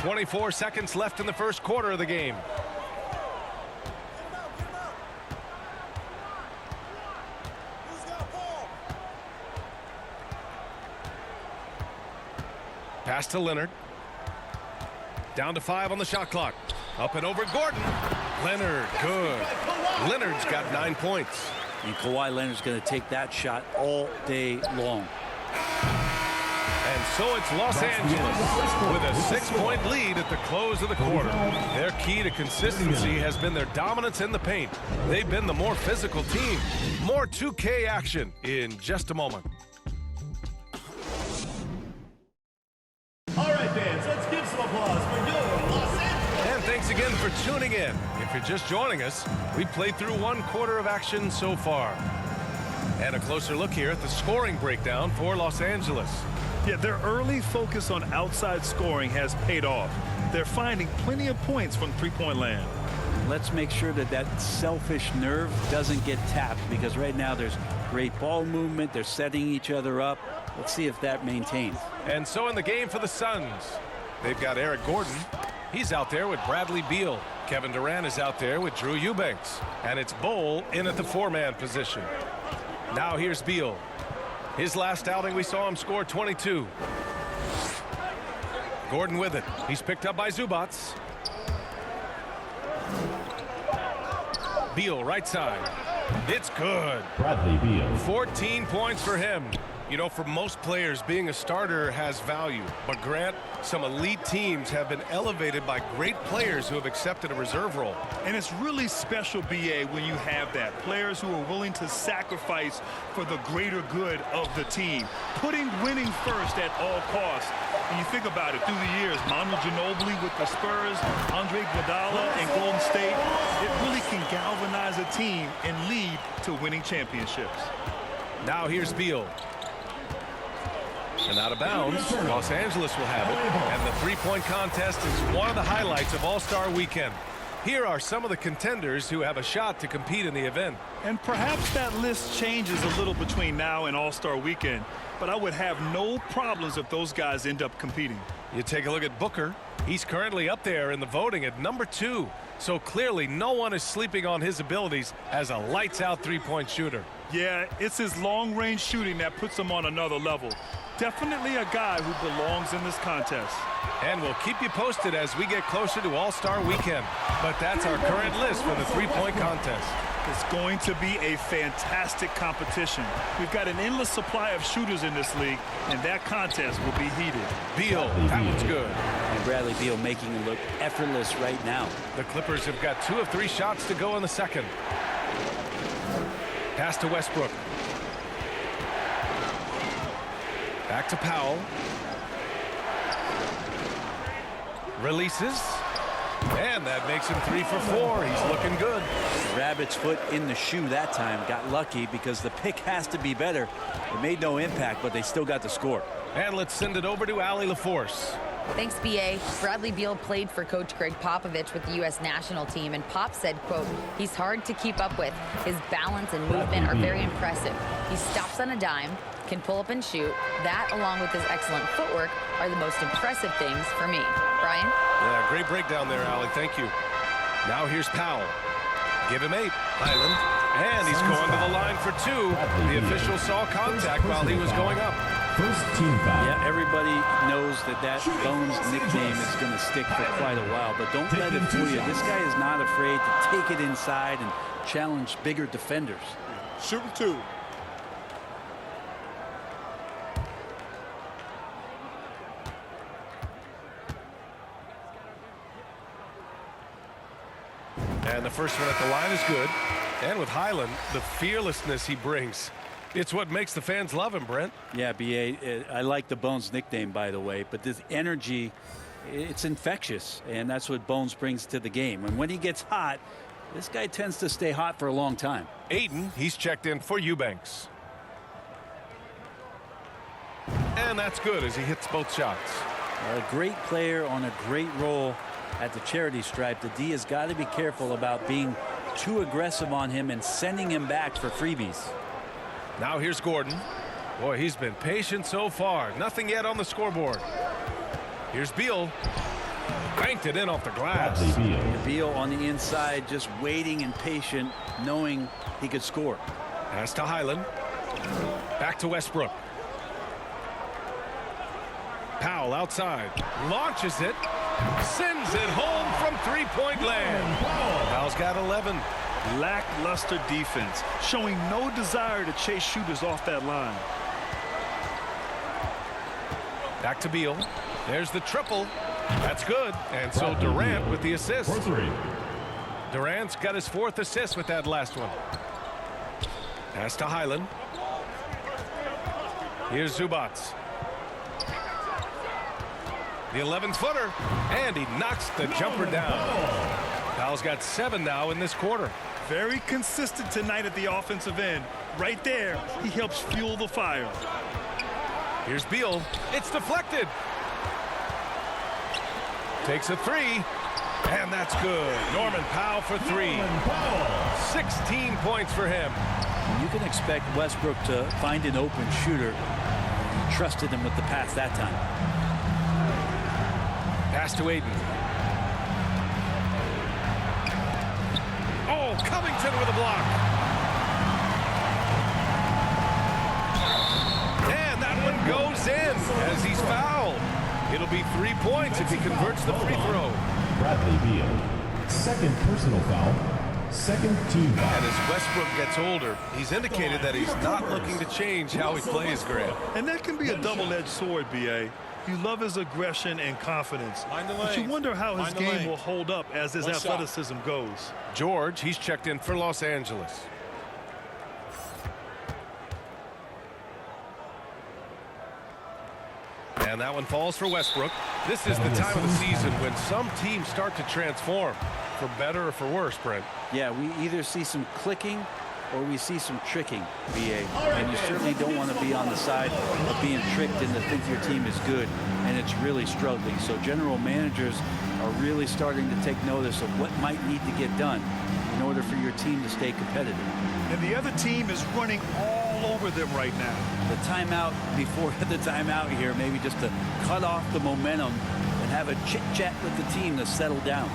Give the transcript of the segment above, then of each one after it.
24 seconds left in the first quarter of the game. Pass to Leonard. Down to 5 on the shot clock. Up and over Gordon. Leonard, good. Leonard's got 9 points. And Kawhi Leonard's going to take that shot all day long. And so it's Los Angeles with a 6-point lead at the close of the quarter. Their key to consistency has been their dominance in the paint. They've been the more physical team. More 2K action in just a moment. All right, fans, let's give some applause for your Los Angeles. And thanks again for tuning in. If you're just joining us, we've played through 1 quarter of action so far. And a closer look here at the scoring breakdown for Los Angeles. Yeah, their early focus on outside scoring has paid off. They're finding plenty of points from three-point land. Let's make sure that that selfish nerve doesn't get tapped, because right now there's great ball movement. They're setting each other up. Let's see if that maintains. And so in the game for the Suns, they've got Eric Gordon. He's out there with Bradley Beal. Kevin Durant is out there with Drew Eubanks. And it's Bol in at the 4-man position. Now here's Beal. His last outing, we saw him score 22. Gordon with it. He's picked up by Zubac. Beal right side. It's good. Bradley Beal. 14 points for him. You know, for most players, being a starter has value. But Grant, some elite teams have been elevated by great players who have accepted a reserve role. And it's really special, BA, when you have that. Players who are willing to sacrifice for the greater good of the team. Putting winning first at all costs. When you think about it, through the years, Manu Ginobili with the Spurs, Andre Iguodala and Golden State, it really can galvanize a team and lead to winning championships. Now here's Beal. And out of bounds, Los Angeles will have it. And the three-point contest is one of the highlights of All-Star Weekend. Here are some of the contenders who have a shot to compete in the event. And perhaps that list changes a little between now and All-Star Weekend, but I would have no problems if those guys end up competing. You take a look at Booker. He's currently up there in the voting at number 2. So clearly no one is sleeping on his abilities as a lights-out three-point shooter. Yeah, it's his long-range shooting that puts him on another level. Definitely a guy who belongs in this contest. And we'll keep you posted as we get closer to All-Star Weekend. But that's our current list for the three-point contest. It's going to be a fantastic competition. We've got an endless supply of shooters in this league, and that contest will be heated. Beal, that one's good. And Bradley Beal making it look effortless right now. The Clippers have got 2 of 3 shots to go in the second. Pass to Westbrook. Back to Powell. Releases. And that makes him 3 for 4. He's looking good. Rabbit's foot in the shoe that time. Got lucky because the pick has to be better. It made no impact, but they still got the score. And let's send it over to Allie LaForce. Thanks, B.A. Bradley Beal played for Coach Greg Popovich with the U.S. national team, and Pop said, quote, he's hard to keep up with. His balance and movement are very impressive. He stops on a dime, can pull up and shoot. That, along with his excellent footwork, are the most impressive things for me. Brian? Yeah, great breakdown there, Allie. Thank you. Now here's Powell. Give him 8. Highland. And he's going to the line for 2. The official saw contact while he was going up. First team foul. Yeah, everybody knows that Bones nickname is going to stick for quite a while, but don't let it fool you. This guy is not afraid to take it inside and challenge bigger defenders. Shooting 2. And the first one at the line is good. And with Highland, the fearlessness he brings. It's what makes the fans love him, Brent. Yeah, B.A., I like the Bones nickname, by the way, but this energy, it's infectious, and that's what Bones brings to the game. And when he gets hot, this guy tends to stay hot for a long time. Aiden, he's checked in for Eubanks. And that's good as he hits both shots. A great player on a great role at the charity stripe. The D has got to be careful about being too aggressive on him and sending him back for freebies. Now here's Gordon. Boy, he's been patient so far. Nothing yet on the scoreboard. Here's Beal. banked it in off the glass. Beal on the inside, just waiting and patient, knowing he could score. Pass to Highland. Back to Westbrook. Powell outside. Launches it. Sends it home from three-point land. Powell's got 11. Lackluster defense, showing no desire to chase shooters off that line. Back to Beal. There's the triple. That's good. And so Durant with the assist. Durant's got his 4th assist with that last one. Pass to Highland. Here's Zubats. The 11-footer. And he knocks the jumper down. Powell's got 7 now in this quarter. Very consistent tonight at the offensive end. Right there, he helps fuel the fire. Here's Beal. It's deflected. Takes a 3. And that's good. Norman Powell for 3. 16 points for him. You can expect Westbrook to find an open shooter. He trusted him with the pass that time. Pass to Aiden. Oh, Covington with a block. And that one goes in as he's fouled. It'll be 3 points if he converts the free throw. Bradley Beal, 2nd personal foul, 2nd team foul. And as Westbrook gets older, he's indicated that he's not looking to change how he plays, Grant. And that can be a double-edged sword, B.A. You love his aggression and confidence, but you wonder how his game will hold up as his athleticism goes. George, he's checked in for Los Angeles. And that one falls for Westbrook. This is the time of the season when some teams start to transform, for better or for worse, Brent. Yeah, we either see some clicking or we see some tricking, BA. And you certainly don't want to be on the side of being tricked into think your team is good and it's really struggling. So general managers are really starting to take notice of what might need to get done in order for your team to stay competitive. And the other team is running all over them right now. The timeout before the timeout here, maybe just to cut off the momentum and have a chit-chat with the team to settle down.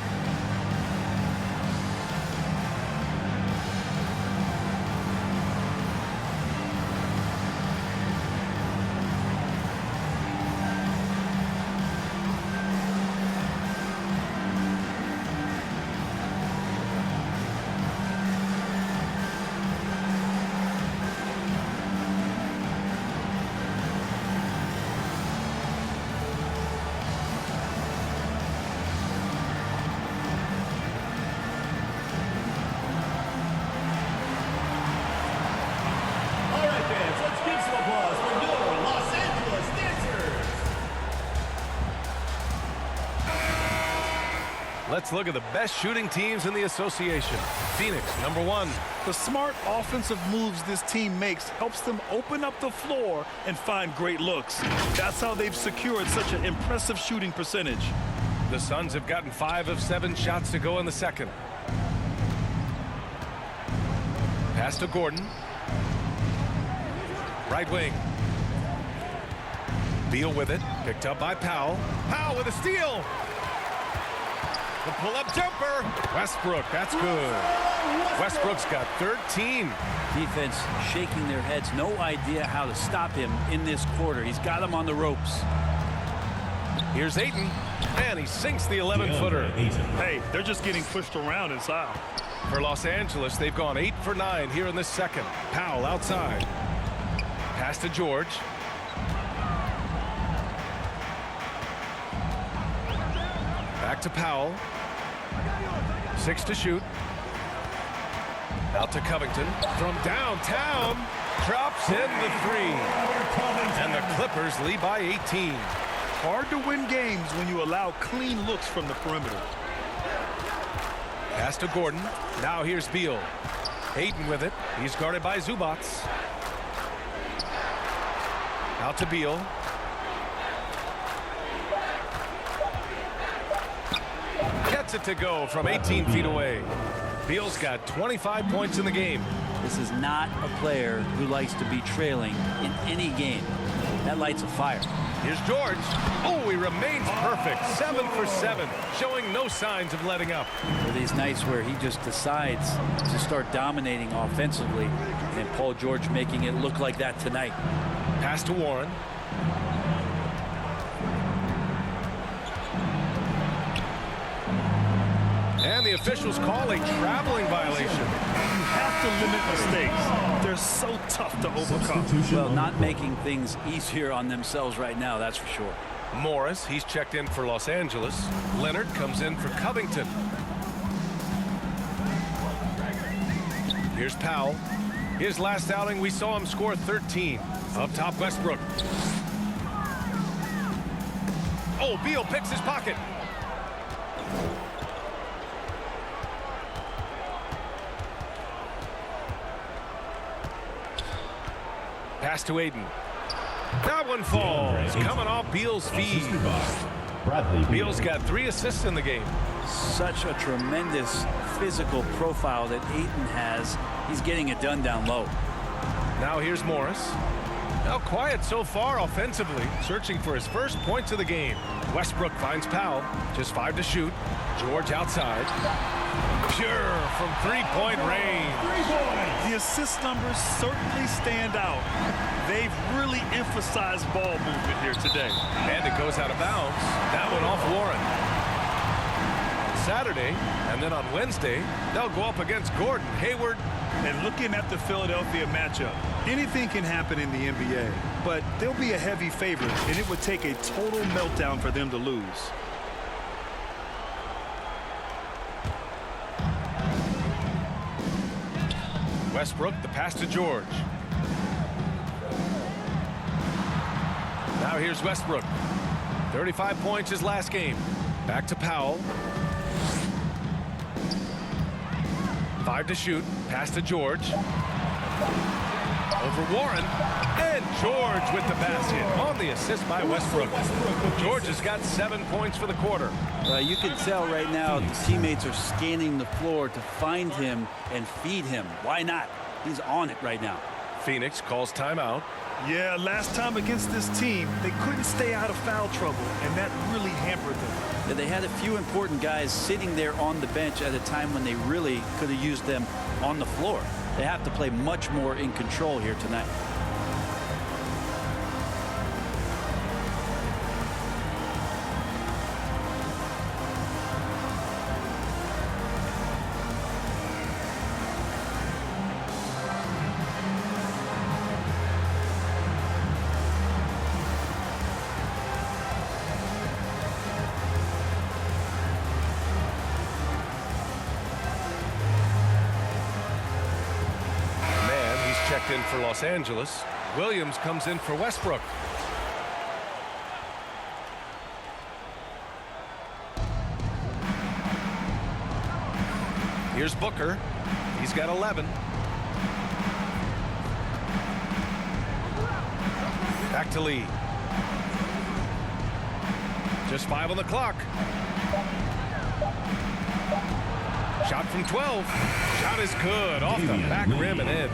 Let's look at the best shooting teams in the association. Phoenix, #1. The smart offensive moves this team makes helps them open up the floor and find great looks. That's how they've secured such an impressive shooting percentage. The Suns have gotten 5 of 7 shots to go in the second. Pass to Gordon. Right wing. Beal with it. Picked up by Powell. Powell with a steal. The pull-up jumper. Westbrook, that's good. Westbrook's got 13. Defense shaking their heads. No idea how to stop him in this quarter. He's got him on the ropes. Here's Ayton. And he sinks the 11-footer. Hey, they're just getting pushed around inside. For Los Angeles, they've gone 8 for 9 here in this second. Powell outside. Pass to George. Back to Powell. 6 to shoot. Out to Covington. From downtown. Drops in the 3. And the Clippers lead by 18. Hard to win games when you allow clean looks from the perimeter. Pass to Gordon. Now here's Beal. Ayton with it. He's guarded by Zubats. Out to Beal. Gets it to go from 18 feet away. Beal's got 25 points in the game. This is not a player who likes to be trailing in any game. That lights a fire. Here's George. Oh, he remains perfect. 7 for 7, showing no signs of letting up. For these nights where he just decides to start dominating offensively, and Paul George making it look like that tonight. Pass to Warren. And the officials call a traveling violation. You have to limit mistakes. They're so tough to overcome. Well, not making things easier on themselves right now, that's for sure. Morris, he's checked in for Los Angeles. Leonard comes in for Covington. Here's Powell. His last outing, we saw him score 13. Up top, Westbrook. Oh, Beal picks his pocket. Pass to Aiden. That one falls. Coming off Beal's feed. Beal's got 3 assists in the game. Such a tremendous physical profile that Ayton has. He's getting it done down low. Now here's Morris. Now quiet so far offensively, searching for his first points of the game. Westbrook finds Powell. Just 5 to shoot. George outside. Pure from 3-point range. The assist numbers certainly stand out. They've really emphasized ball movement here today. And it goes out of bounds. That one off Warren. Saturday, and then on Wednesday, they'll go up against Gordon, Hayward. And looking at the Philadelphia matchup, anything can happen in the NBA, but they'll be a heavy favorite, and it would take a total meltdown for them to lose. Westbrook, the pass to George. Now here's Westbrook. 35 points his last game. Back to Powell. 5 to shoot. Pass to George. Over Warren. And George with the basket on the assist by Westbrook. George has got 7 points for the quarter. You can tell right now the teammates are scanning the floor to find him and feed him. Why not? He's on it right now. Phoenix calls timeout. Yeah, last time against this team, they couldn't stay out of foul trouble, and that really hampered them. Yeah, they had a few important guys sitting there on the bench at a time when they really could have used them on the floor. They have to play much more in control here tonight. Checked in for Los Angeles. Williams comes in for Westbrook. Here's Booker. He's got 11. Back to Lee. Just 5 on the clock. Shot from 12. Shot is good. Off the back rim and in.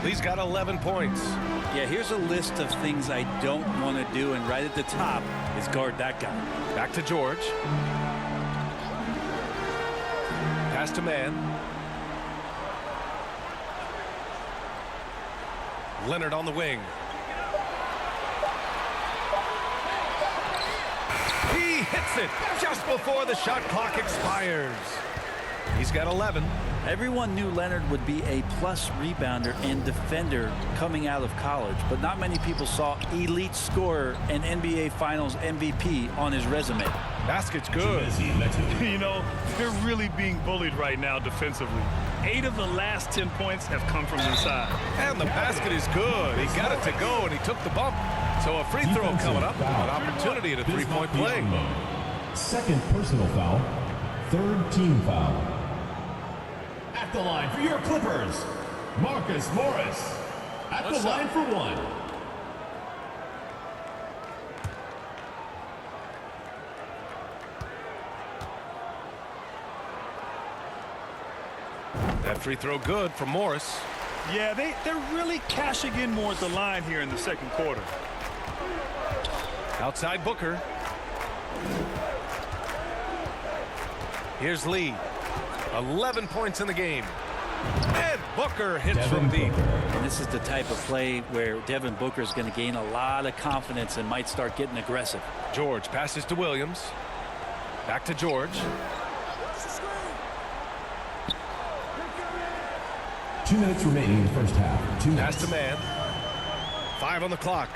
Lee's got 11 points. Yeah, here's a list of things I don't want to do, and right at the top is guard that guy. Back to George. Pass to Mann. Leonard on the wing. He hits it just before the shot clock expires. He's got 11. Everyone knew Leonard would be a plus rebounder and defender coming out of college, but not many people saw elite scorer and NBA Finals MVP on his resume. Basket's good. You know, they're really being bullied right now defensively. 8 of the last 10 points have come from inside. And the basket is good. He got it to go, and he took the bump. So a free throw coming up. An opportunity at a three-point play. Second personal foul. Third team foul. At the line for your Clippers, Marcus Morris. At the line for 1. That free throw good for Morris. Yeah, they're really cashing in more at the line here in the second quarter. Outside Booker. Here's Lee. 11 points in the game. And Booker hits from deep. And this is the type of play where Devin Booker is going to gain a lot of confidence and might start getting aggressive. George passes to Williams. Back to George. 2 minutes remaining in the first half. 2 minutes. Pass to man. 5 on the clock.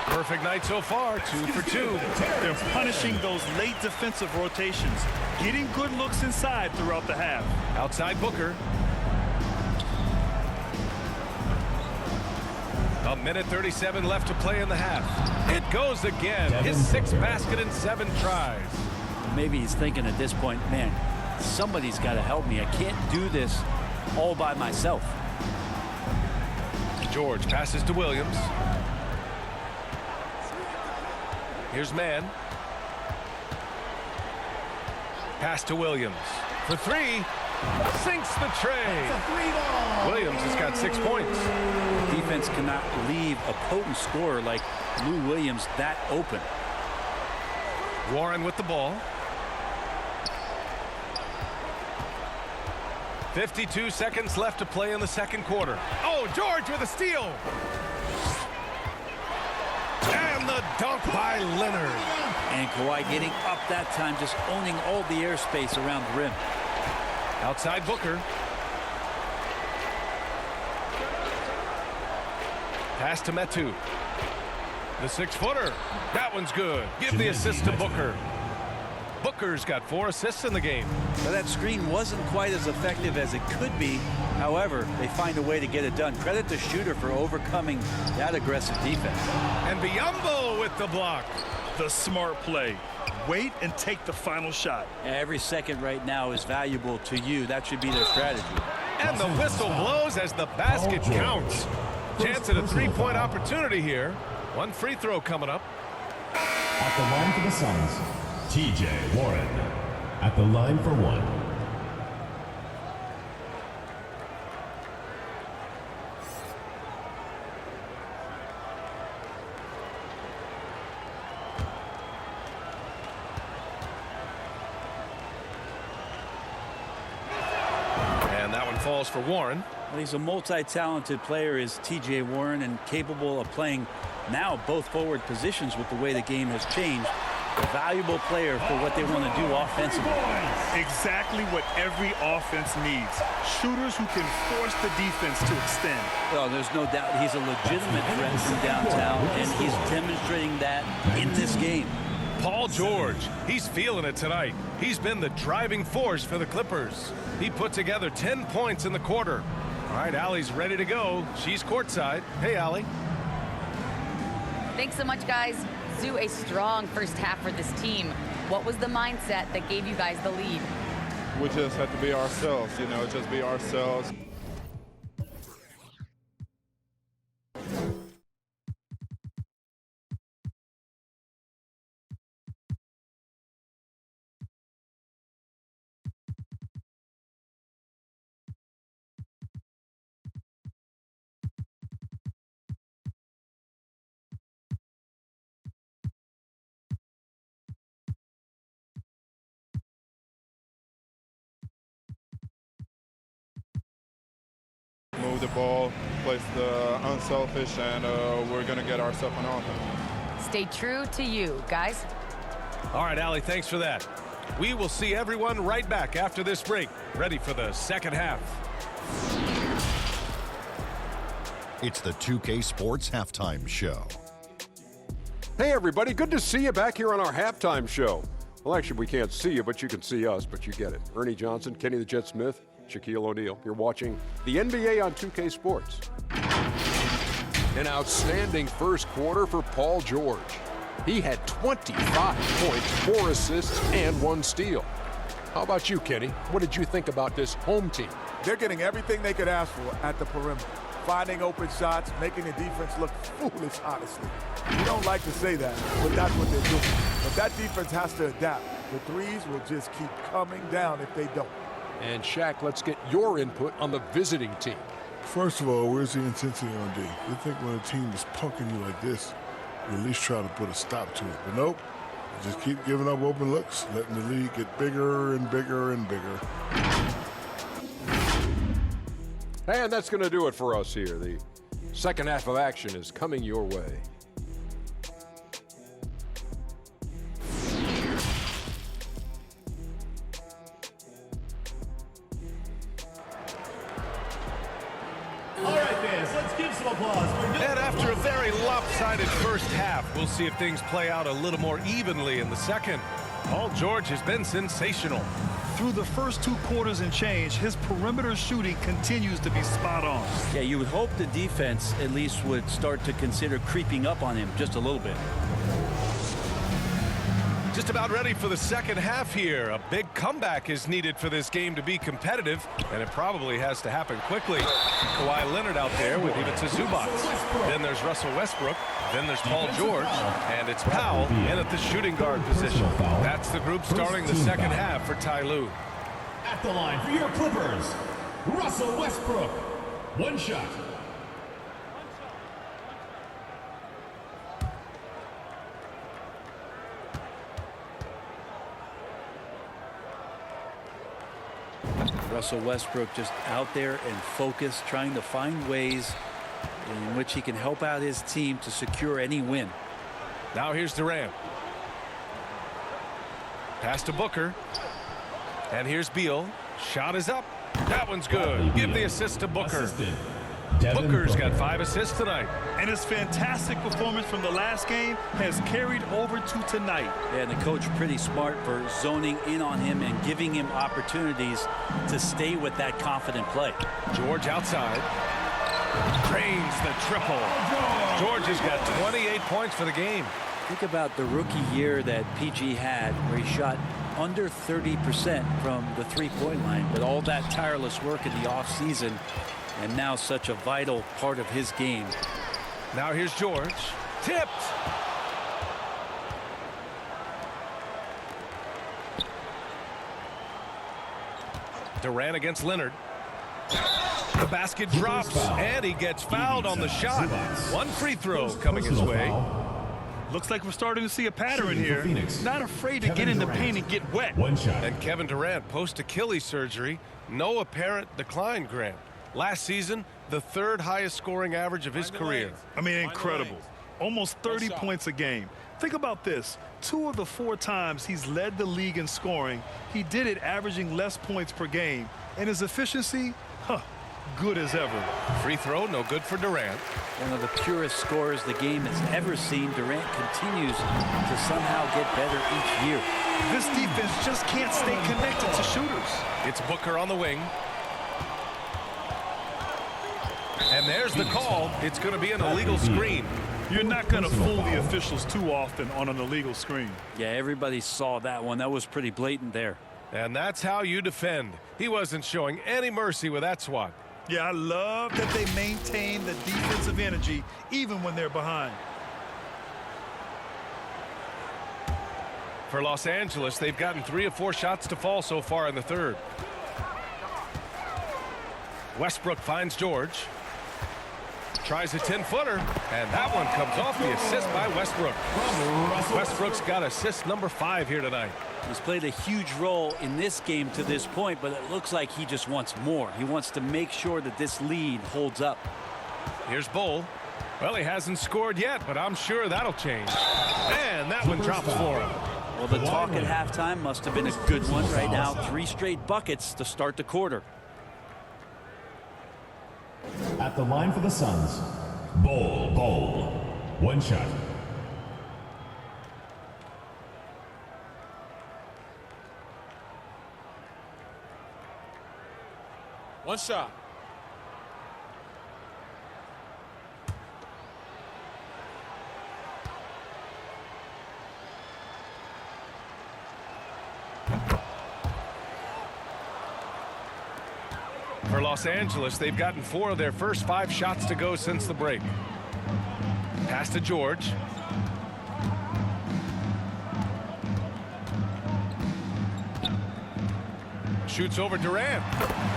Perfect night so far. 2 for 2. They're punishing those late defensive rotations, getting good looks inside throughout the half. Outside Booker. A minute 37 left to play in the half. It goes again. His 6th basket in 7 tries. Maybe he's thinking at this point, man, somebody's got to help me. I can't do this all by myself. George passes to Williams. Here's man. Pass to Williams. For 3. Sinks the tray. Williams has got 6 points. Defense cannot leave a potent scorer like Lou Williams that open. Warren with the ball. 52 seconds left to play in the second quarter. Oh, George with a steal. And the dunk by Leonard. And Kawhi getting up that time, just owning all the airspace around the rim. Outside Booker. Pass to Metu. The 6-footer. That one's good. Give the assist to Booker. Booker's got 4 assists in the game. But that screen wasn't quite as effective as it could be. However, they find a way to get it done. Credit the shooter for overcoming that aggressive defense. And Biyombo with the block. The smart play. Wait and take the final shot. Every second right now is valuable to you. That should be their strategy. And the whistle blows as the basket counts. Chance at a 3-point opportunity here. 1 free throw coming up. At the line for the Suns, T.J. Warren. At the line for 1. And that one falls for Warren. Well, he's a multi-talented player, is T.J. Warren, and capable of playing now both forward positions with the way the game has changed. A valuable player for what they want to do offensively. Exactly what every offense needs. Shooters who can force the defense to extend. Well, there's no doubt he's a legitimate threat from downtown, and he's demonstrating that in this game. Paul George, he's feeling it tonight. He's been the driving force for the Clippers. He put together 10 points in the quarter. All right, Allie's ready to go. She's courtside. Hey, Allie. Thanks so much, guys. Sue, a strong first half for this team. What was the mindset that gave you guys the lead? We just have to be ourselves, you know, just be ourselves. Move the ball, place the unselfish, and we're going to get ourselves an offense. Stay true to you, guys. All right, Allie, thanks for that. We will see everyone right back after this break, ready for the second half. It's the 2K Sports Halftime Show. Hey, everybody. Good to see you back here on our halftime show. Well, actually, we can't see you, but you can see us, but you get it. Ernie Johnson, Kenny the Jet Smith, Shaquille O'Neal. You're watching the NBA on 2K Sports. An outstanding first quarter for Paul George. He had 25 points, 4 assists, and 1 steal. How about you, Kenny? What did you think about this home team? They're getting everything they could ask for at the perimeter. Finding open shots, making the defense look foolish, honestly. We don't like to say that, but that's what they're doing. But that defense has to adapt. The threes will just keep coming down if they don't. And Shaq, let's get your input on the visiting team. First of all, where's the intensity on D? You think when a team is punking you like this, you at least try to put a stop to it. But nope, you just keep giving up open looks, letting the lead get bigger and bigger and bigger. And that's going to do it for us here. The second half of action is coming your way. All right, fans, let's give some applause. And after a very lopsided first half, we'll see if things play out a little more evenly in the second. Paul George has been sensational. Through the first 2 quarters and change, his perimeter shooting continues to be spot on. Yeah, you would hope the defense at least would start to consider creeping up on him just a little bit. Just about ready for the second half here. A big comeback is needed for this game to be competitive, and it probably has to happen quickly. Kawhi Leonard out there with Ivica Zubac. Then there's Russell Westbrook. Then there's Paul George. And it's Powell in at the shooting guard position. That's the group starting the second half for Ty Lue. At the line for your Clippers, Russell Westbrook. One shot. Russell Westbrook just out there and focused, trying to find ways in which he can help out his team to secure any win. Now here's Durant. Pass to Booker. And here's Beal. Shot is up. That one's good. Give the assist to Booker. Booker's got 5 assists tonight. And his fantastic performance from the last game has carried over to tonight. Yeah, and the coach pretty smart for zoning in on him and giving him opportunities to stay with that confident play. George outside. Cranes the triple. George has got 28 points for the game. Think about the rookie year that PG had, where he shot under 30% from the three-point line, but all that tireless work in the offseason, and now such a vital part of his game. Now here's George. Tipped. Durant against Leonard. The basket drops, and he gets fouled on the shot. One free throw coming his way. Looks like we're starting to see a pattern here. Not afraid to get in the paint and get wet. And Kevin Durant, post-Achilles surgery, no apparent decline, Grant. Last season, the 3rd highest scoring average of his career. I mean, incredible. Almost 30 points a game. Think about this. 2 of the 4 times he's led the league in scoring, he did it averaging less points per game. And his efficiency, good as ever. Free throw, no good for Durant. One of the purest scorers the game has ever seen. Durant continues to somehow get better each year. This defense just can't stay connected to shooters. It's Booker on the wing. And there's the call. It's going to be an illegal screen. You're not going to fool the officials too often on an illegal screen. Yeah, everybody saw that one. That was pretty blatant there. And that's how you defend. He wasn't showing any mercy with that swat. Yeah, I love that they maintain the defensive energy even when they're behind. For Los Angeles, they've gotten 3 of 4 shots to fall so far in the 3rd. Westbrook finds George. Tries a 10-footer, and that one comes off the assist by Westbrook. Westbrook's got assist number 5 here tonight. He's played a huge role in this game to this point, but it looks like he just wants more. He wants to make sure that this lead holds up. Here's Bull. Well, he hasn't scored yet, but I'm sure that'll change. And that one drops for him. Well, the talk at halftime must have been a good one. Right now, 3 straight buckets to start the quarter. At the line for the Suns, Bull. One shot. One shot. For Los Angeles, they've gotten 4 of their first 5 shots to go since the break. Pass to George. Shoots over Durant.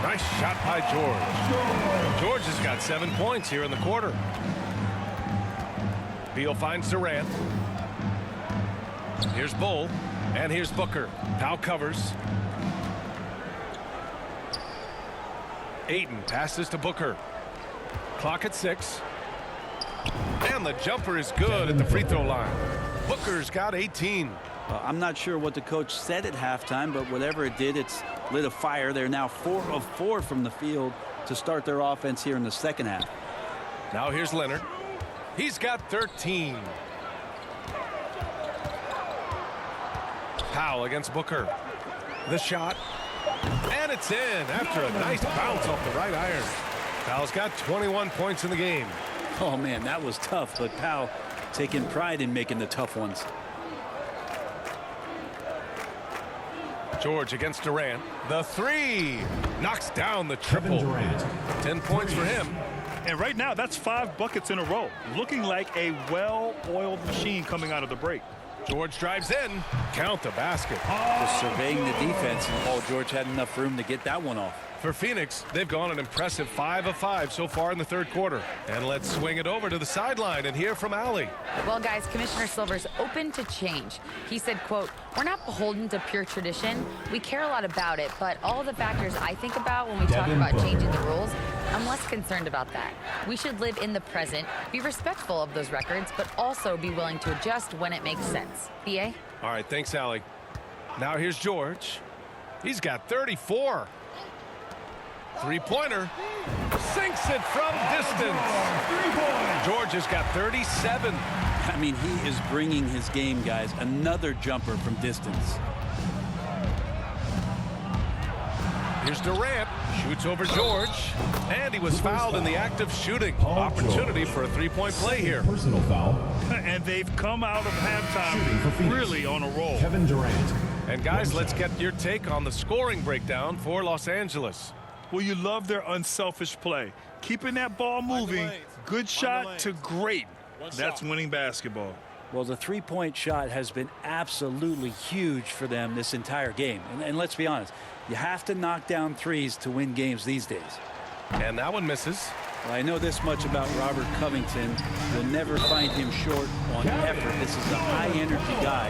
Nice shot by George. George has got 7 points here in the quarter. Beal finds Durant. Here's Bull. And here's Booker. Powell covers. Ayton passes to Booker. Clock at 6. And the jumper is good at the free throw line. Booker's got 18. I'm not sure what the coach said at halftime, but whatever it did, it's lit a fire. They're now 4 of 4 from the field to start their offense here in the second half. Now here's Leonard. He's got 13. Powell against Booker. The shot. And it's in after a nice bounce off the right iron. Powell's got 21 points in the game. Oh, man, that was tough, but Powell taking pride in making the tough ones. George against Durant. The three. Knocks down the triple. 10 points for him. And right now, that's 5 buckets in a row. Looking like a well-oiled machine coming out of the break. George drives in. Count the basket. Just surveying the defense, and Paul George had enough room to get that one off. For Phoenix, they've gone an impressive 5 of 5 so far in the third quarter. And let's swing it over to the sideline and hear from Allie. Well, guys, Commissioner Silver's open to change. He said, quote, "We're not beholden to pure tradition. We care a lot about it, but all the factors I think about when we talk about changing the rules, I'm less concerned about that. We should live in the present, be respectful of those records, but also be willing to adjust when it makes sense." BA? All right, thanks, Allie. Now here's George. He's got 34. Three-pointer. Sinks it from distance. George has got 37. I mean, he is bringing his game, guys. Another jumper from distance. Here's Durant. Shoots over George. And he was fouled in the act of shooting. Opportunity for a three-point play here. Personal foul. And they've come out of halftime really on a roll. Kevin Durant. And guys, let's get your take on the scoring breakdown for Los Angeles. Well, you love their unselfish play. Keeping that ball moving. Good shot to great. That's winning basketball. Well, the three-point shot has been absolutely huge for them this entire game. And let's be honest, you have to knock down threes to win games these days. And that one misses. Well, I know this much about Robert Covington. You'll never find him short on effort. This is a high-energy guy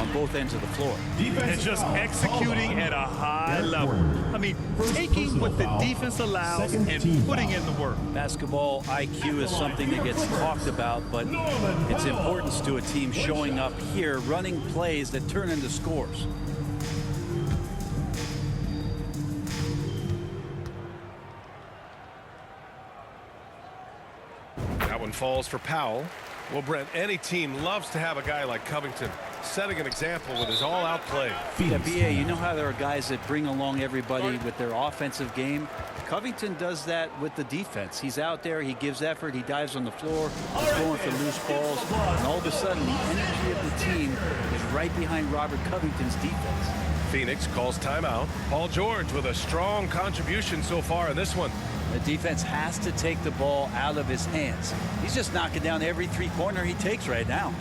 on both ends of the floor. And just executing at a high level. I mean, taking what the defense allows and putting in the work. Basketball IQ is something that gets talked about, but its importance to a team showing up here, running plays that turn into scores. That one falls for Powell. Well, Brent, any team loves to have a guy like Covington setting an example with his all-out play. Yeah, BA, you know how there are guys that bring along everybody with their offensive game? Covington does that with the defense. He's out there, he gives effort, he dives on the floor, he's going for loose balls, and all of a sudden the energy of the team is right behind Robert Covington's defense. Phoenix calls timeout. Paul George with a strong contribution so far in this one. The defense has to take the ball out of his hands. He's just knocking down every three-pointer he takes right now.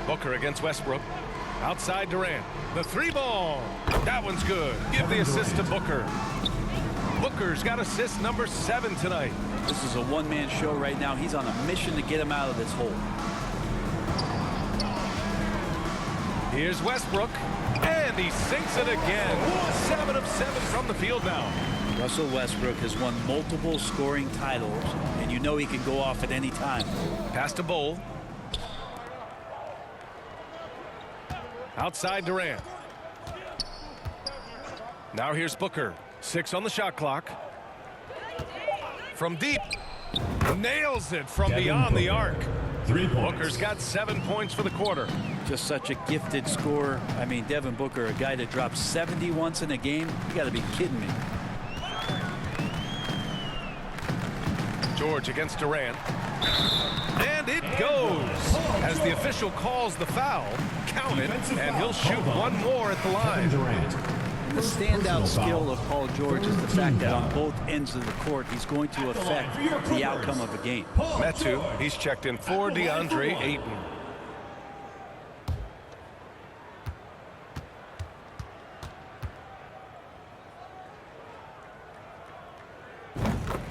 Booker against Westbrook. Outside Durant. The three ball. That one's good. Give the assist to Booker. Booker's got assist number 7 tonight. This is a one-man show right now. He's on a mission to get him out of this hole. Here's Westbrook. And he sinks it again. 7 of 7 from the field now. Russell Westbrook has won multiple scoring titles, and you know he can go off at any time. Pass to Bowl. Outside Durant. Now here's Booker. 6 on the shot clock. From deep. Nails it from beyond the arc. 3 points. Booker's got 7 points for the quarter. Just such a gifted scorer. I mean, Devin Booker, a guy that drops 70 once in a game. You got to be kidding me. George against Durant. And it goes. As the official calls the foul, count it, and he'll shoot one more at the line. And the standout skill of Paul George is the fact that on both ends of the court, he's going to affect the outcome of a game. Metu, he's checked in for DeAndre Ayton.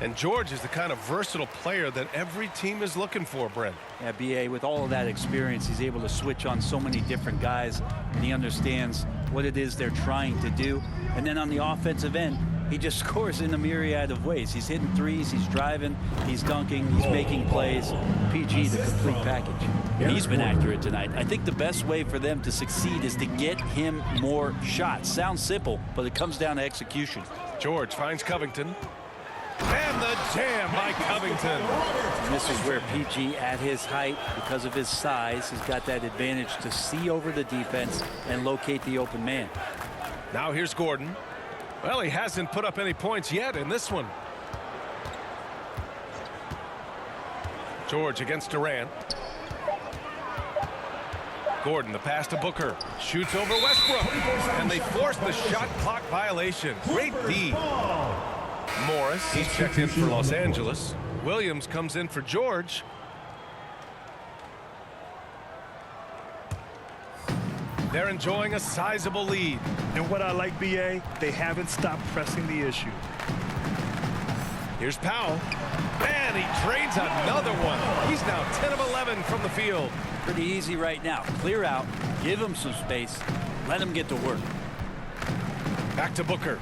And George is the kind of versatile player that every team is looking for, Brent. Yeah, B.A., with all of that experience, he's able to switch on so many different guys, and he understands what it is they're trying to do. And then on the offensive end, he just scores in a myriad of ways. He's hitting threes, he's driving, he's dunking, he's making plays. PG, the complete package. And he's been accurate tonight. I think the best way for them to succeed is to get him more shots. Sounds simple, but it comes down to execution. George finds Covington. And the jam by Covington. And this is where PG, at his height, because of his size, has got that advantage to see over the defense and locate the open man. Now here's Gordon. Well, he hasn't put up any points yet in this one. George against Durant. Gordon, the pass to Booker. Shoots over Westbrook. And they force the shot clock violation. Great D. Morris, he's checked in for Los Angeles. Williams comes in for George. They're enjoying a sizable lead. And what I like, B.A., they haven't stopped pressing the issue. Here's Powell. And he trades another one. He's now 10 of 11 from the field. Pretty easy right now. Clear out, give him some space, let him get to work. Back to Booker.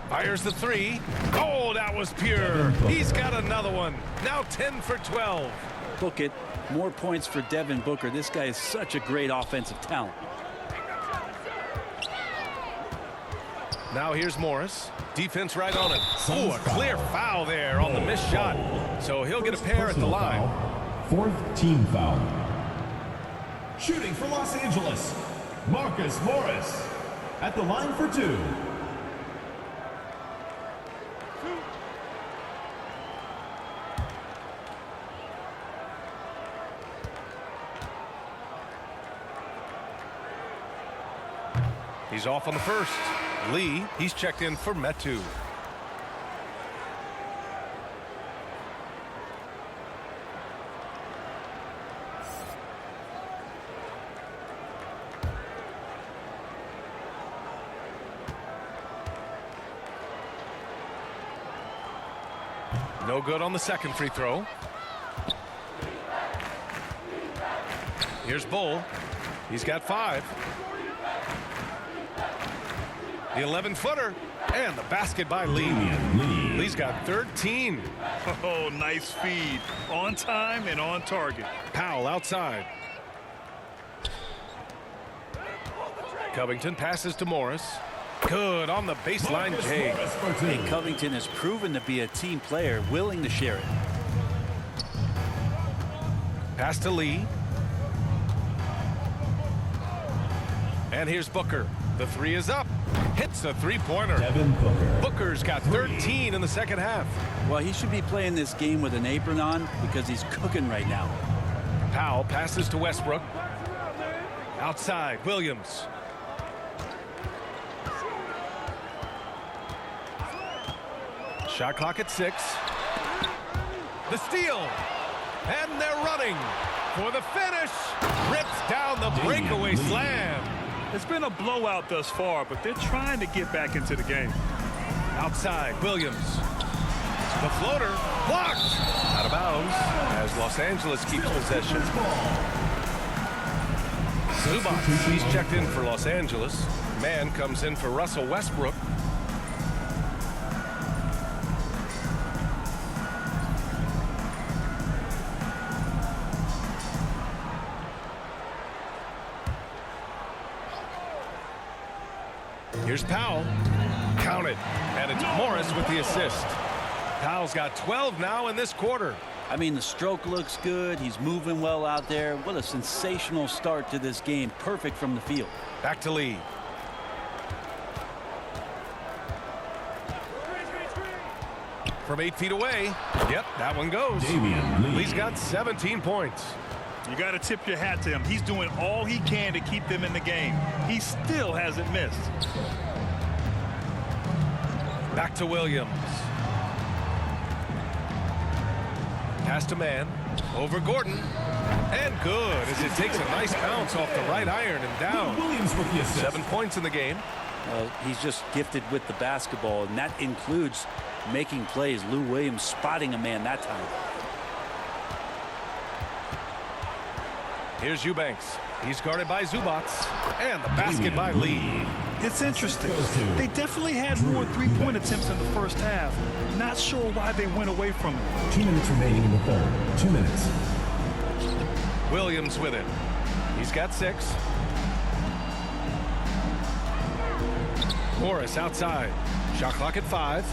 Fires the 3. Oh, that was pure. He's got another one. Now 10 for 12. Book it. More points for Devin Booker. This guy is such a great offensive talent. Now here's Morris. Defense right on it. Oh, a clear foul there on the missed shot. So he'll get a pair at the line. 4th team foul. Shooting for Los Angeles, Marcus Morris. At the line for 2. He's off on the first. Lee, he's checked in for Metu. No good on the second free throw. Here's Bull. He's got 5. The 11-footer. And the basket by Lee. Lee's got 13. Oh, nice feed. On time and on target. Powell outside. Covington passes to Morris. Good on the baseline, Jay. Hey, Covington has proven to be a team player, willing to share it. Pass to Lee. And here's Booker. The 3 is up. Hits a 3-pointer. Devin Booker. Booker's got 13 in the second half. Well, he should be playing this game with an apron on because he's cooking right now. Powell passes to Westbrook. Outside, Williams. Shot clock at 6. The steal. And they're running for the finish. Rips down the breakaway slam. It's been a blowout thus far, but they're trying to get back into the game. Outside, Williams. The floater blocked. Out of bounds as Los Angeles keeps possession. Zubac, he's checked in for Los Angeles. Man comes in for Russell Westbrook. Here's Powell. Count it. And it's Morris with the assist. Powell's got 12 now in this quarter. I mean, the stroke looks good. He's moving well out there. What a sensational start to this game. Perfect from the field. Back to Lee. From 8 feet away. Yep, that one goes. Lee's got 17 points. You got to tip your hat to him. He's doing all he can to keep them in the game. He still hasn't missed. Back to Williams. Pass to Man. Over Gordon. And good as it takes a nice bounce off the right iron and down. 7 points in the game. He's just gifted with the basketball, and that includes making plays. Lou Williams spotting a man that time. Here's Eubanks. He's guarded by Zubats. And the basket by Lee. It's interesting. They definitely had more three-point attempts in the first half. Not sure why they went away from it. 2 minutes remaining in the third. 2 minutes. Williams with it. He's got 6. Morris outside. Shot clock at 5.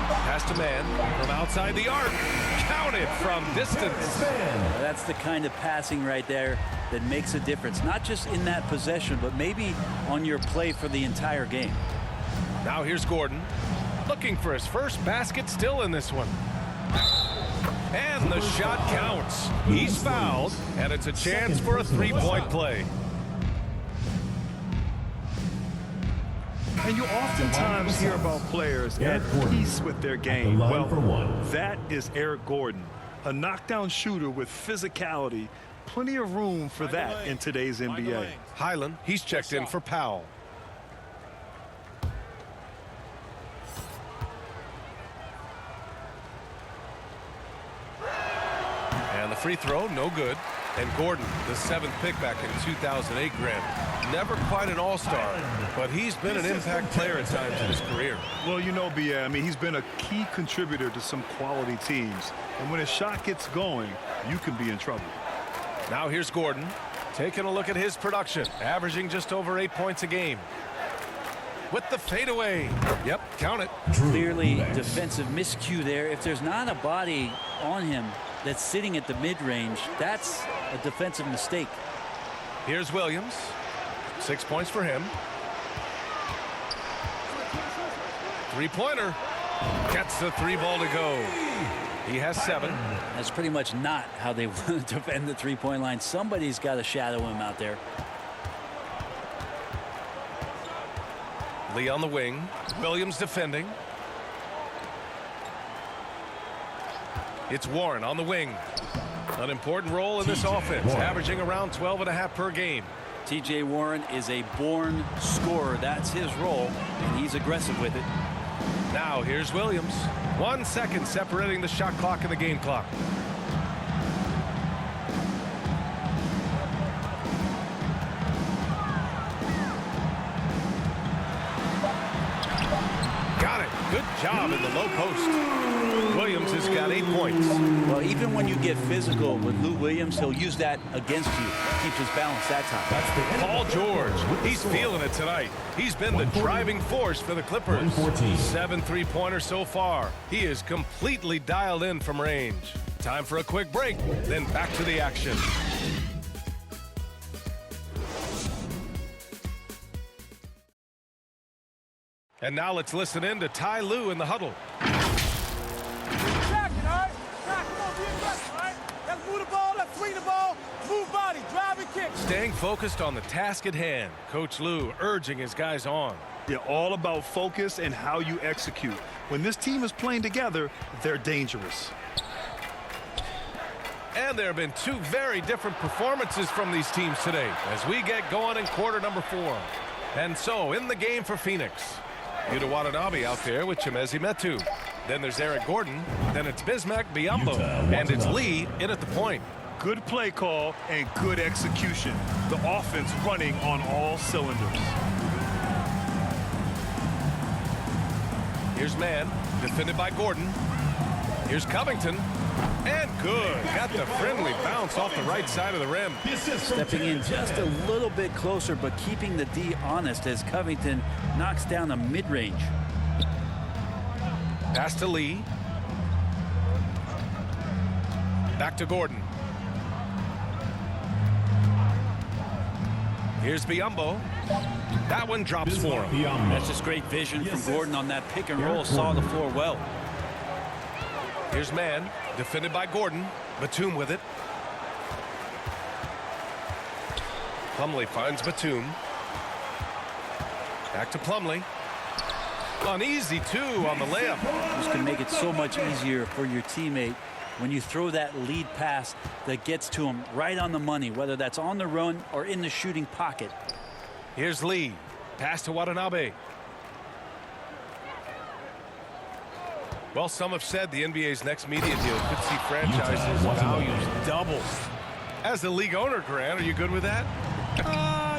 Pass to Man from outside the arc. Counted from distance. That's the kind of passing right there that makes a difference. Not just in that possession, but maybe on your play for the entire game. Now here's Gordon. Looking for his first basket still in this one. And the shot counts. He's fouled, and it's a chance for a three-point play. And you oftentimes hear about players at peace with their game. Well, that is Eric Gordon, a knockdown shooter with physicality. Plenty of room for that in today's NBA. Highland, he's checked in for Powell. And the free throw, no good. And Gordon, the 7th pick back in 2008, Grant. Never quite an all-star, but he's been an impact player at times in his career. Well, you know, B.A., I mean, he's been a key contributor to some quality teams. And when his shot gets going, you can be in trouble. Now here's Gordon, taking a look at his production, averaging just over 8 points a game. With the fadeaway. Yep, count it. Clearly defensive miscue there. If there's not a body on him that's sitting at the mid-range, that's a defensive mistake. Here's Williams. 6 points for him. Three-pointer. Gets the 3 ball to go. He has 7. That's pretty much not how they want to defend the three-point line. Somebody's got to shadow him out there. Lee on the wing. Williams defending. It's Warren on the wing. An important role in this offense, averaging around 12.5 per game. T.J. Warren is a born scorer. That's his role, and he's aggressive with it. Now here's Williams. 1 second separating the shot clock and the game clock. Got it. Good job in the low post. Williams has got 8 points. Well, even when you get physical with Lou Williams, he'll use that against you. Keeps his balance that time. Paul George, he's feeling it tonight. He's been the driving force for the Clippers. 7 3-pointers so far. He is completely dialed in from range. Time for a quick break, then back to the action. And now let's listen in to Ty Lue in the huddle. Staying focused on the task at hand. Coach Lue urging his guys on. Yeah, all about focus and how you execute. When this team is playing together, they're dangerous. And there have been 2 very different performances from these teams today as we get going in quarter number 4. And so in the game for Phoenix, Yuta Watanabe out there with Chimezi Metu. Then there's Eric Gordon. Then it's Bismack Biyombo. And it's Lee in at the point. Good play call and good execution. The offense running on all cylinders. Here's Man, defended by Gordon. Here's Covington. And good. Got the friendly bounce off the right side of the rim. Stepping in just a little bit closer, but keeping the D honest as Covington knocks down a mid-range. Pass to Lee. Back to Gordon. Here's Biyombo. That one drops for him. That's just great vision from Gordon on that pick and roll. Saw the floor well. Here's man, defended by Gordon. Batum with it. Plumlee finds Batum. Back to Plumlee. An easy two on the layup. This can make it so much easier for your teammate when you throw that lead pass that gets to him right on the money, whether that's on the run or in the shooting pocket. Here's Lee. Pass to Watanabe. Well, some have said the NBA's next media deal could see franchises' values double. As the league owner, Grant, are you good with that?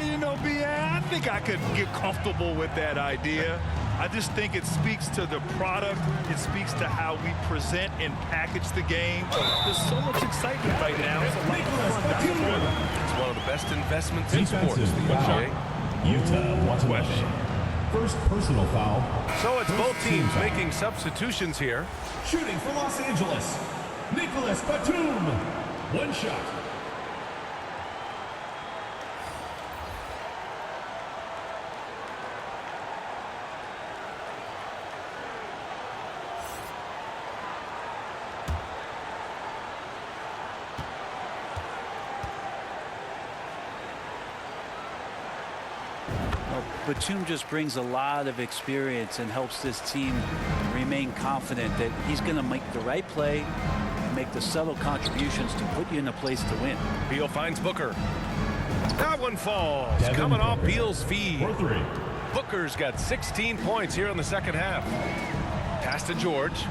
You know, B.A., I think I could get comfortable with that idea. I just think it speaks to the product. It speaks to how we present and package the game. There's so much excitement right now. It's a lot of fun. It's one of the best investments in sports, the NBA. Utah Watanabe. First personal foul. So it's both teams making substitutions here. Shooting for Los Angeles, Nicholas Batum. One shot. Batum just brings a lot of experience and helps this team remain confident that he's going to make the right play and make the subtle contributions to put you in a place to win. Beal finds Booker. That one falls. Coming off Beal's feed. Booker's got 16 points here in the second half. Pass to George.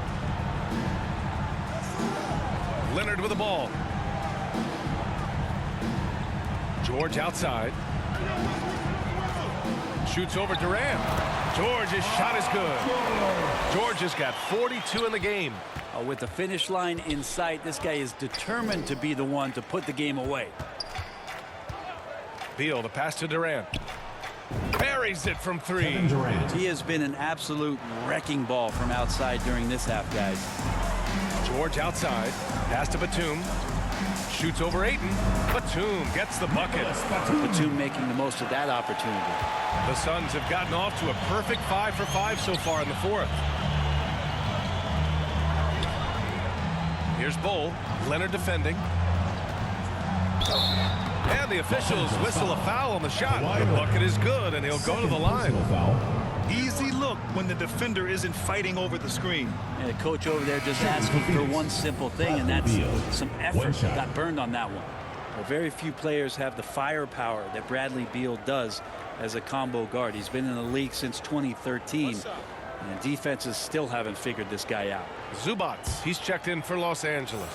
Leonard with the ball. George outside. Shoots over Durant. George's shot is good. George has got 42 in the game. With the finish line in sight, this guy is determined to be the one to put the game away. Beal, the pass to Durant. Buries it from three. He has been an absolute wrecking ball from outside during this half, guys. George outside. Pass to Batum. Shoots over Ayton. Batum gets the bucket. Batum making the most of that opportunity. The Suns have gotten off to a perfect 5 for 5 so far in the fourth. Here's Bull. Leonard defending. And the officials whistle a foul on the shot. The bucket is good, and he'll go to the line. Easy look when the defender isn't fighting over the screen. And the coach over there just asking for one simple thing, and that's some effort. Got burned on that one. Well, very few players have the firepower that Bradley Beal does as a combo guard. He's been in the league since 2013, and defenses still haven't figured this guy out. Zubac, he's checked in for Los Angeles.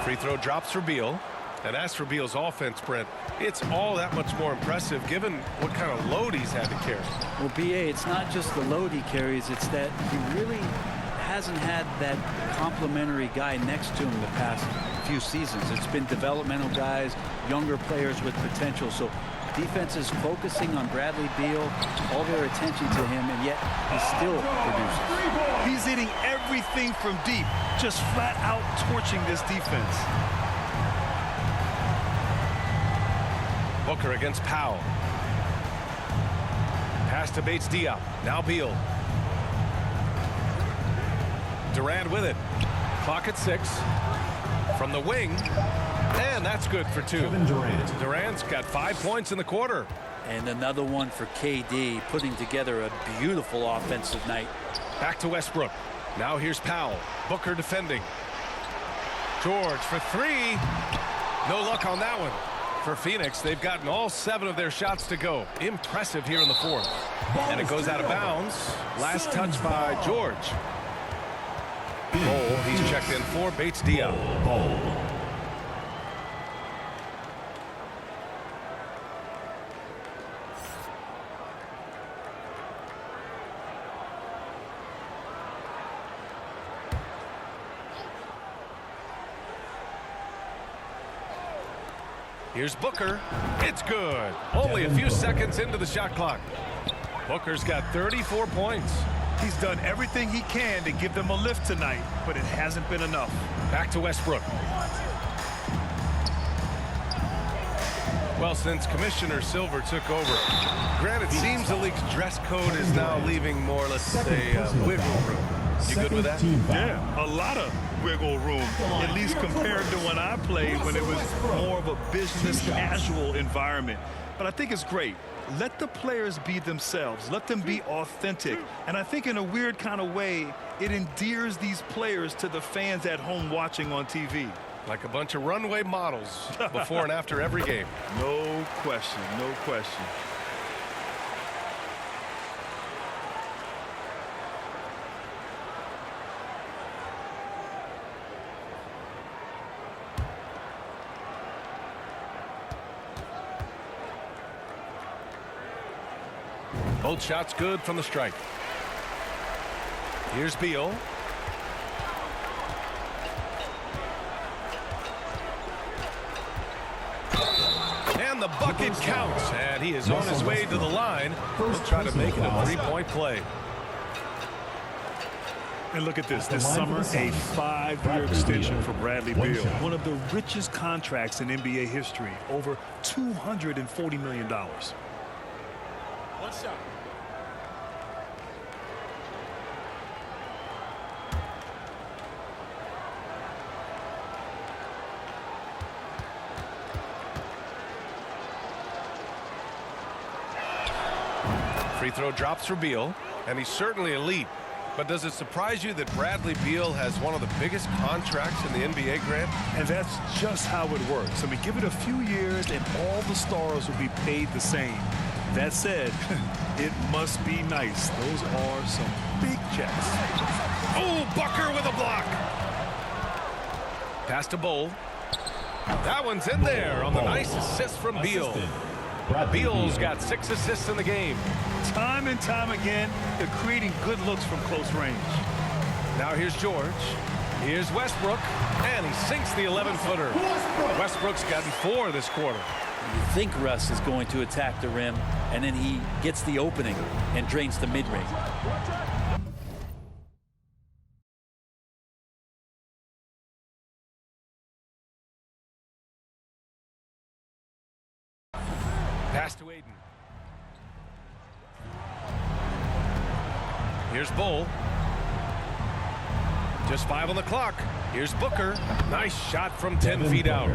Free throw drops for Beal. And as for Beal's offense, Brent, it's all that much more impressive given what kind of load he's had to carry. Well, B.A., it's not just the load he carries, it's that he really hasn't had that complimentary guy next to him the past few seasons. It's been developmental guys, younger players with potential. So defense is focusing on Bradley Beal, all their attention to him, and yet he still produces. He's hitting everything from deep, just flat out torching this defense. Booker against Powell. Pass to Bates-Diop. Now Beal. Durant with it. Clock at 6. From the wing. And that's good for 2. Durant's got 5 points in the quarter. And another one for KD, putting together a beautiful offensive night. Back to Westbrook. Now here's Powell. Booker defending. George for 3. No luck on that one. For Phoenix, they've gotten all 7 of their shots to go. Impressive here in the fourth. And it goes out of bounds. Last touch by George. Bol, he's checked in for Bates-Diop. Here's Booker. It's good. Only a few seconds into the shot clock. Booker's got 34 points. He's done everything he can to give them a lift tonight, but it hasn't been enough. Back to Westbrook. Well, since Commissioner Silver took over, granted, it seems the league's dress code is now leaving more, let's say, wiggle room. You good with that? Yeah, a lot of wiggle room, at least compared to when I played, when it was more of a business casual environment. But I think it's great. Let the players be themselves. Let them be authentic. And I think in a weird kind of way, it endears these players to the fans at home watching on TV. Like a bunch of runway models before and after every game. No question, no question. Both shots good from the strike. Here's Beal. And the bucket counts. And he is on his way to the line. He'll try to make it a three-point play. And look at this. This summer, a 5-year extension for Bradley Beal. One of the richest contracts in NBA history. Over $240 million. One shot. Free throw drops for Beal, and he's certainly elite. But does it surprise you that Bradley Beal has one of the biggest contracts in the NBA, Grant? And that's just how it works. I mean, give it a few years and all the stars will be paid the same. That said, it must be nice. Those are some big checks. Oh, Booker with a block. Pass to Bull. That one's in there on the nice assist from Beal. Beal's got 6 assists in the game. Time and time again, they're creating good looks from close range. Now here's George. Here's Westbrook, and he sinks the 11-footer. Westbrook's gotten 4 this quarter. You think Russ is going to attack the rim, and then he gets the opening and drains the mid-range. Pass to Aiden. Here's Bull. Just 5 on the clock. Here's Booker. Nice shot from 10 feet out.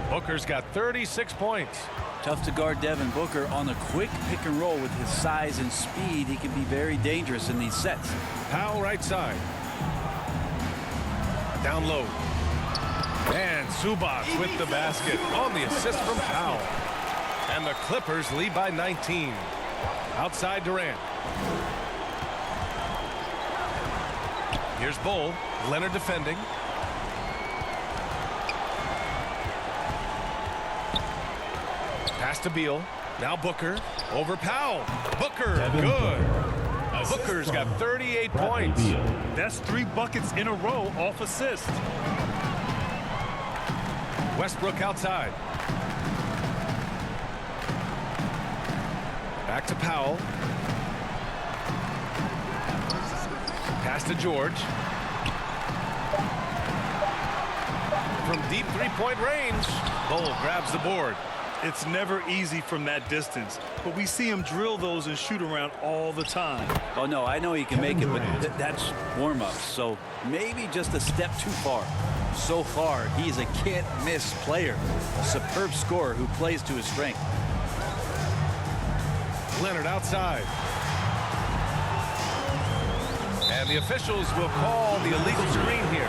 Booker's got 36 points. Tough to guard Devin Booker on a quick pick and roll with his size and speed. He can be very dangerous in these sets. Powell right side. Down low. And Zubac with the basket on the assist from Powell. And the Clippers lead by 19. Outside Durant. Here's Bull. Leonard defending. Pass to Beal. Now Booker. Over Powell. Booker. Good. Booker's got 38 points. That's 3 buckets in a row off assist. Westbrook outside. Back to Powell. Pass to George. From deep three-point range, Bull grabs the board. It's never easy from that distance, but we see him drill those and shoot around all the time. Oh, no, I know he can make it, but that's warm-ups, so maybe just a step too far. So far, he's a can't-miss player, a superb scorer who plays to his strength. Leonard outside. And the officials will call the illegal screen here.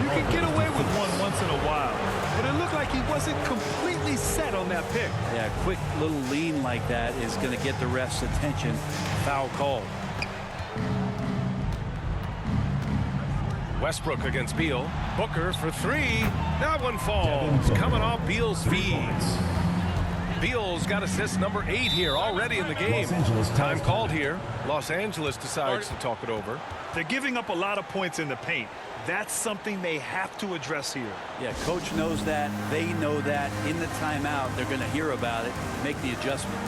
You can get away with one once in a while, but it looked like he wasn't completely set on that pick. Yeah, a quick little lean like that is going to get the ref's attention. Foul called. Westbrook against Beal. Booker for 3. That one falls. Coming off Beal's feeds. Beal's got assist number 8 here already in the game. Time called here. Los Angeles decides to talk it over. They're giving up a lot of points in the paint. That's something they have to address here. Yeah, coach knows that. They know that. In the timeout, they're going to hear about it, make the adjustment.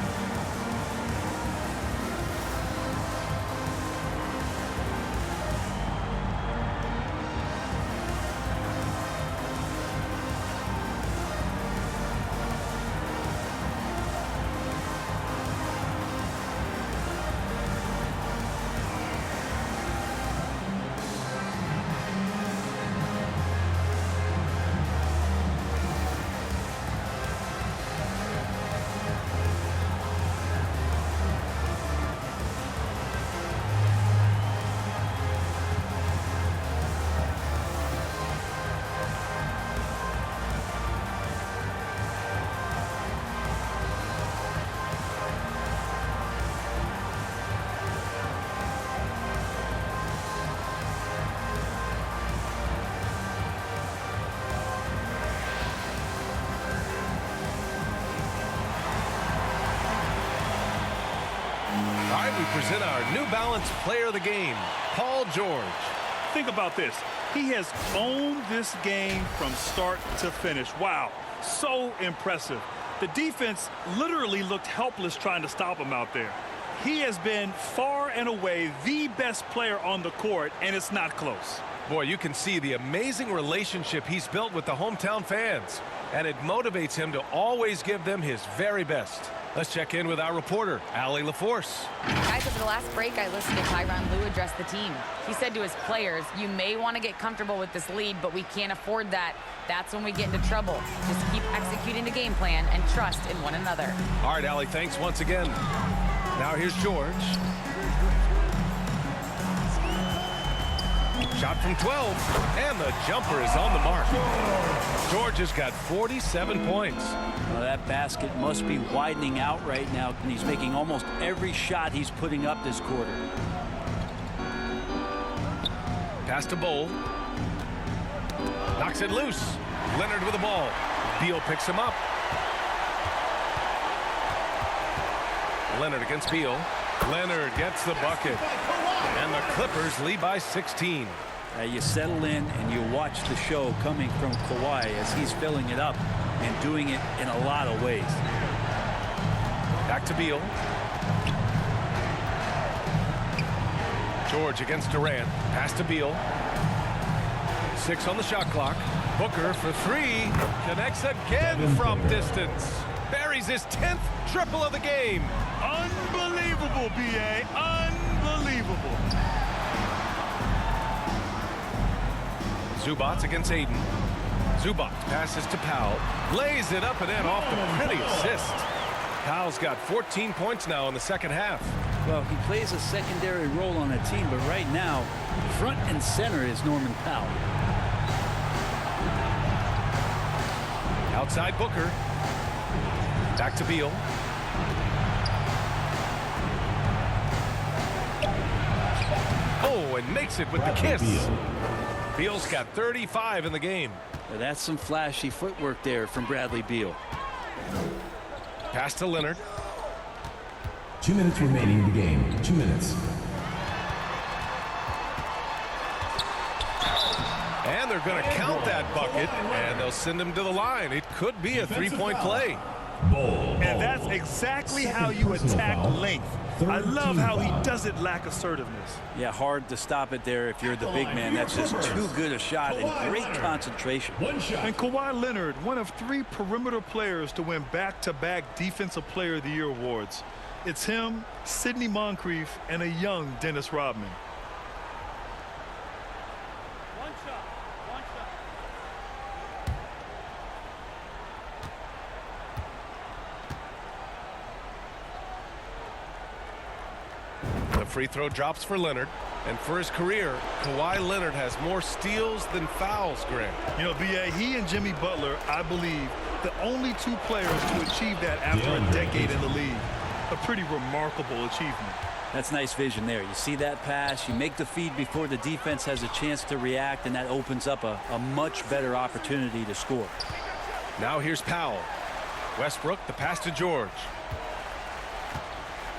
All right, we present our New Balance Player of the Game, Paul George. Think about this. He has owned this game from start to finish. Wow, so impressive. The defense literally looked helpless trying to stop him out there. He has been far and away the best player on the court, and it's not close. Boy, you can see the amazing relationship he's built with the hometown fans, and it motivates him to always give them his very best. Let's check in with our reporter, Allie LaForce. Guys, over the last break, I listened to Tyronn Lue address the team. He said to his players, you may want to get comfortable with this lead, but we can't afford that. That's when we get into trouble. Just keep executing the game plan and trust in one another. All right, Allie, thanks once again. Now here's George. Shot from 12, and the jumper is on the mark. George has got 47 points. Well, that basket must be widening out right now, and he's making almost every shot he's putting up this quarter. Pass to Bowl. Knocks it loose. Leonard with the ball. Beal picks him up. Leonard against Beal. Leonard gets the bucket. And the Clippers lead by 16. You settle in and you watch the show coming from Kawhi as he's filling it up and doing it in a lot of ways. Back to Beal. George against Durant. Pass to Beal. 6 on the shot clock. Booker for 3. Connects again from distance. Buries his 10th triple of the game. Unbelievable, B.A. Unbelievable. Zubats against Aiden. Zubats passes to Powell. Lays it up and in off the pretty assist. Powell's got 14 points now in the second half. Well, he plays a secondary role on a team, but right now, front and center is Norman Powell. Outside Booker. Back to Beal. Oh, and makes it with the kiss. Beal's got 35 in the game. Well, that's some flashy footwork there from Bradley Beal. Pass to Leonard. 2 minutes remaining in the game. 2 minutes. And they're going to count that bucket, and they'll send him to the line. It could be a three-point play. And that's exactly how you attack length. I love how he doesn't lack assertiveness. Yeah, hard to stop it there if you're the big man. That's just too good a shot and great concentration. And Kawhi Leonard, one of 3 perimeter players to win back-to-back Defensive Player of the Year awards. It's him, Sidney Moncrief, and a young Dennis Rodman. The free throw drops for Leonard. And for his career, Kawhi Leonard has more steals than fouls, Grant. You know, B.A., he and Jimmy Butler, I believe, the only 2 players to achieve that after a decade in the league. A pretty remarkable achievement. That's nice vision there. You see that pass, you make the feed before the defense has a chance to react, and that opens up a much better opportunity to score. Now here's Powell. Westbrook, the pass to George.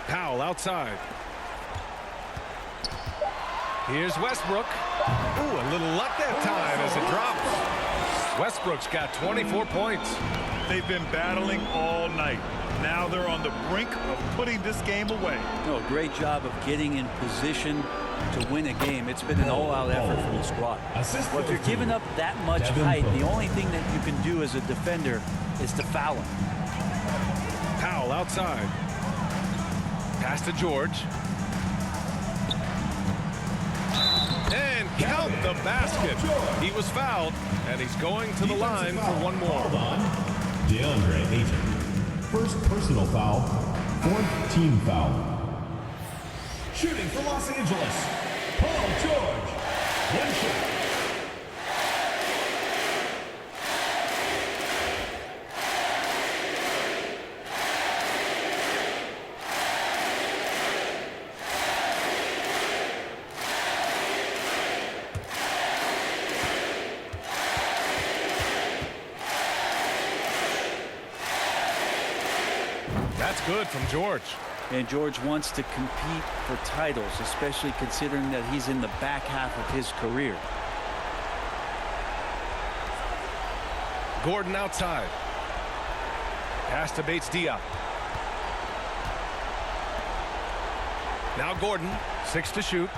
Powell outside. Here's Westbrook. Ooh, a little luck that time as it drops. Westbrook's got 24 points. They've been battling all night. Now they're on the brink of putting this game away. No, great job of getting in position to win a game. It's been an all-out effort from the squad. Well, if you're giving up that much height, the only thing that you can do as a defender is to foul him. Powell outside. Pass to George. And count the basket. He was fouled, and he's going to the line for one more. DeAndre Ayton. First personal foul, fourth team foul. Shooting for Los Angeles, Paul George. One shot. That's good from George. And George wants to compete for titles, especially considering that he's in the back half of his career. Gordon outside. Pass to Bates-Diop. Now Gordon, 6 to shoot.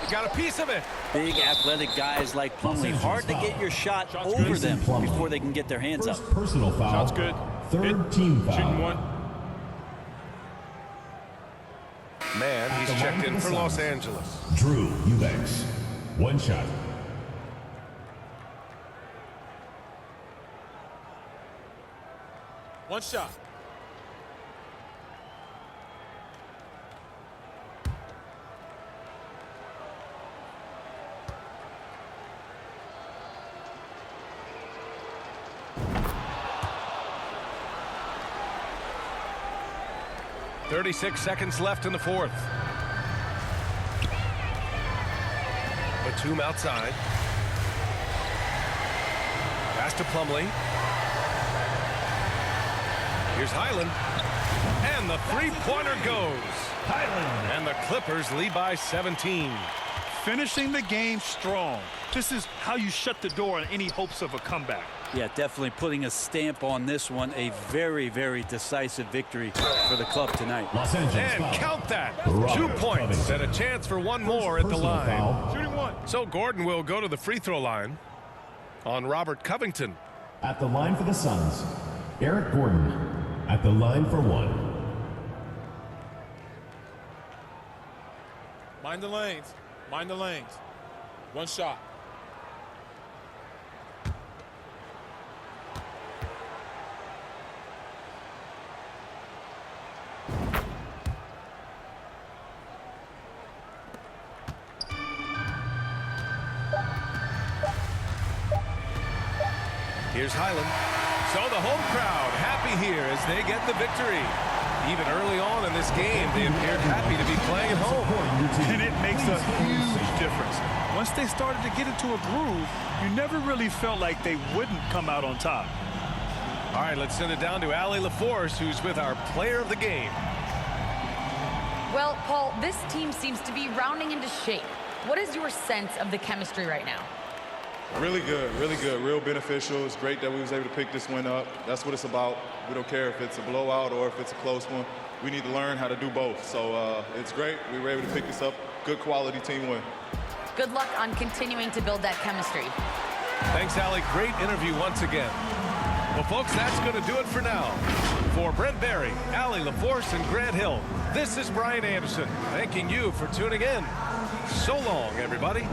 He got a piece of it. Big athletic guys like Plumlee. Hard to get your shot over them before they can get their hands up. First personal foul. Shot's good. Third team foul. Shooting one. Man, he's checked in for Los Angeles. Drew Eubanks. One shot. One shot. .36 seconds left in the fourth. Batum outside. Pass to Plumlee. Here's Highland. And the three-pointer goes. Highland. And the Clippers lead by 17. Finishing the game strong. This is how you shut the door on any hopes of a comeback. Yeah, definitely putting a stamp on this one. A very, very decisive victory for the club tonight. Los Angeles And foul. count that. Robert 2 points Covington. and a chance for one more First at the personal line. foul. Shooting one. So Gordon will go to the free throw line on Robert Covington. At the line for the Suns, Eric Gordon. At the line for one. Mind the lanes. Mind the lanes. One shot. Here's Highland. So the home crowd happy here as they get the victory. Even early on in this game, they appeared happy to be playing at home. And it makes a huge difference. Once they started to get into a groove, you never really felt like they wouldn't come out on top. All right, let's send it down to Allie LaForce, who's with our player of the game. Well, Paul, this team seems to be rounding into shape. What is your sense of the chemistry right now? Really good, real beneficial. It's great that we was able to pick this win up. That's what it's about. We don't care if it's a blowout or if it's a close one. We need to learn how to do both. So it's great. We were able to pick this up. Good quality team win. Good luck on continuing to build that chemistry. Thanks, Allie. Great interview once again. Well, folks, that's going to do it for now. For Brent Barry, Allie LaForce, and Grant Hill, this is Brian Anderson, thanking you for tuning in. So long, everybody.